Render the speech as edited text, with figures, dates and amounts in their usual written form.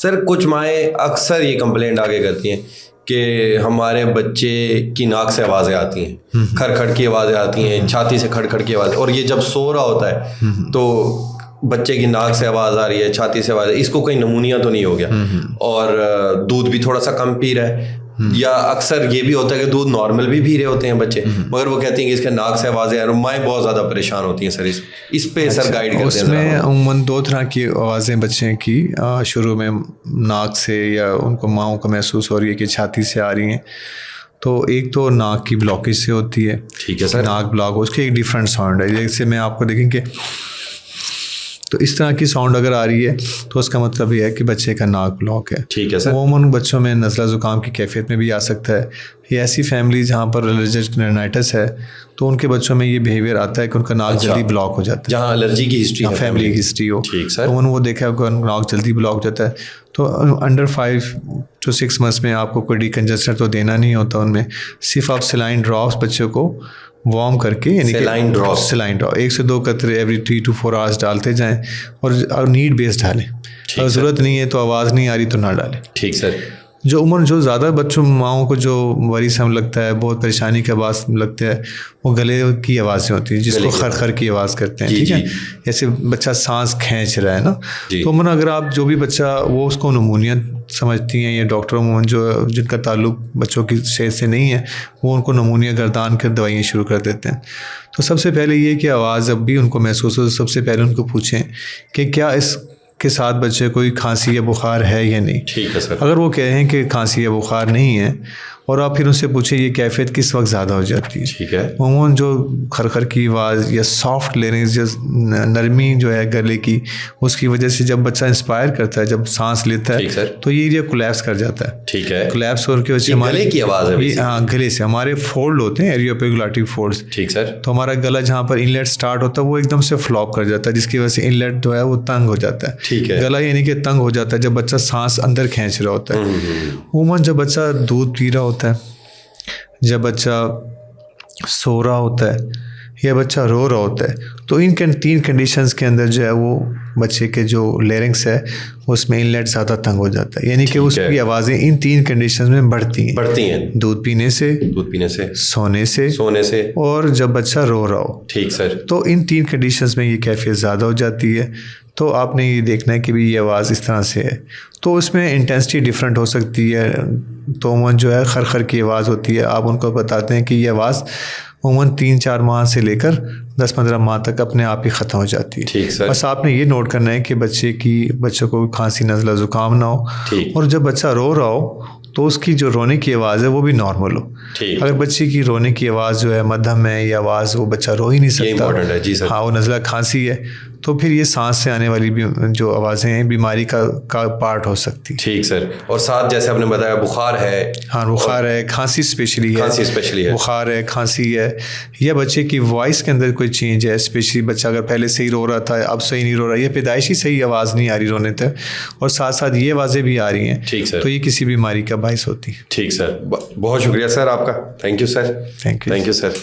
Sir कुछ माएँ अक्सर ये कंप्लेंट आगे करती हैं कि हमारे बच्चे की नाक से आवाज़ें आती हैं, खड़खड़ की आवाज़ें आती हैं, छाती से खड़खड़ की आवाज़, और ये जब सो रहा होता है तो बच्चे की नाक से आवाज़ आ रही है, छाती से आवाज़, इसको कोई नमूनिया तो नहीं हो गया, और दूध भी थोड़ा सा कम पी रहा है, या अक्सर ये भी होता है कि दूध नॉर्मल भी पी रहे होते हैं बच्चे, मगर वो कहती हैं कि इसके नाक से आवाज़ें आ रही हैं। माएँ बहुत ज़्यादा परेशान होती हैं सर इस पे सर गाइड करते हैं। उसमें उमूमन दो तरह की आवाज़ें बच्चे की शुरू में नाक से या उनको माओं को महसूस हो रही है कि छाती से आ रही हैं। तो एक तो नाक की ब्लॉकेज से होती है, ठीक है सर, नाक ब्लॉक, उसकी एक डिफरेंट साउंड है। जैसे मैं आपको देखेंगे तो इस तरह की साउंड अगर आ रही है तो उसका मतलब ये है कि बच्चे का नाक ब्लॉक है। ठीक है सर। अमूमन बच्चों में नज़ला ज़ुकाम की कैफियत में भी आ सकता है। ये ऐसी फैमिली जहाँ पर एलर्जिक राइनाइटिस है तो उनके बच्चों में ये बिहेवियर आता है कि उनका नाक जल्दी ब्लॉक हो जाता है, जहाँ एलर्जी की हिस्ट्री है, फैमिली की हिस्ट्री हो। ठीक सर। तो वो देखा है नाक जल्दी ब्लॉक हो जाता है। तो अंडर 5 to 6 मंथ्स में आपको कोई डिकंजेस्टर तो देना नहीं होता उनमें, सिर्फ आप सलाइन ड्रॉप्स बच्चों को वार्म करके, यानी सलाइन ड्रॉप 1 से 2 कतरे एवरी 3 to 4 आवर्स डालते जाएं, और नीड बेस्ड डालें। अगर ज़रूरत नहीं है तो आवाज़ नहीं आ रही तो ना डालें। ठीक सर। जो ज़्यादा बच्चों माओं को जो वरीसम लगता है, बहुत परेशानी का आवाज़ लगता है, वो गले की आवाज़ें होती हैं जिसको खर की आवाज़ करते हैं। ठीक है, जैसे बच्चा सांस खींच रहा है ना, तो मन अगर आप जो भी बच्चा वो उसको नमूनिया समझती हैं, या डॉक्टर उमूमन जो जिनका ताल्लुक बच्चों की सेहत से नहीं है वो उनको नमूनिया गर्दान कर दवाइयाँ शुरू कर देते हैं। तो सबसे पहले ये कि आवाज़ जब भी उनको महसूस हो तो सबसे पहले उनको पूछें कि क्या इस के साथ बच्चे कोई खांसी या बुखार है या नहीं। ठीक है सर। अगर वो कहें कि खांसी या बुखार नहीं है, और आप फिर उनसे पूछे ये कैफियत किस वक्त ज़्यादा हो जाती है। ठीक है। अमूमन जो खरखर की आवाज़ या सॉफ्ट लेने जो नरमी जो है गले की, उसकी वजह से जब बच्चा इंस्पायर करता है, जब सांस लेता है तो ये एरिया कोलैप्स कर जाता है। ठीक है। कोलैप्स होकर के वजह गले की आवाज़ है। हाँ, गले से हमारे फोल्ड होते हैं, एरियोपेगुलेटिव फोल्ड्स। ठीक सर। तो हमारा गला जहाँ पर इनलेट स्टार्ट होता है वो एकदम से फ्लॉप कर जाता है, जिसकी वजह से इनलेट जो है वो तंग हो जाता है। ठीक है। गला यानी कि तंग हो जाता है जब बच्चा सांस अंदर खींच रहा होता है। अमूमन जब बच्चा दूध पी रहा होता है, जब बच्चा सो रहा होता है, या बच्चा रो रहा होता है, तो इन 3 कंडीशंस के अंदर जो है वो बच्चे के जो लेरिंग्स है उसमें इनलेट ज़्यादा तंग हो जाता है, यानी कि उसकी आवाज़ें इन 3 कंडीशंस में बढ़ती हैं। दूध पीने से, सोने से और जब बच्चा रो रहा हो। ठीक सर। तो इन 3 कंडीशंस में ये कैफियत ज़्यादा हो जाती है। तो आपने ये देखना है कि भी ये आवाज़ इस तरह से है, तो उसमें इंटेंसिटी डिफरेंट हो सकती है। तो उमूमन जो है खर की आवाज़ होती है, आप उनको बताते हैं कि ये आवाज़ उमूमन 3-4 माह से लेकर 10-15 माह तक अपने आप ही ख़त्म हो जाती है। ठीक सर। बस आपने ये नोट करना है कि बच्चों को खांसी नज़ला ज़ुकाम ना हो, और जब बच्चा रो रहा हो तो उसकी जो रोने की आवाज़ है वो भी नॉर्मल हो। अगर बच्चे की रोने की आवाज़ जो है मध्यम है, या आवाज़ वो बच्चा रो ही नहीं सकता, है जी सर। हाँ, वो नज़ला खांसी है, तो फिर ये सांस से आने वाली भी जो आवाज़ें हैं बीमारी का पार्ट हो सकती है। ठीक सर। और साथ जैसे आपने बताया बुखार है, हाँ बुखार है, खांसी स्पेशली है, बुखार है, खांसी है, या बच्चे की वॉइस के अंदर कोई चेंज है, स्पेशली बच्चा अगर पहले सही रो रहा था अब सही नहीं रो रहा, या पैदाइशी सही आवाज़ नहीं आ रही रोने तक, और साथ साथ ये आवाज़ें भी आ रही हैं। ठीक सर। तो ये किसी बीमारी का बाइस होती है। ठीक सर, बहुत शुक्रिया सर आपका। Thank you sir. Thank you sir.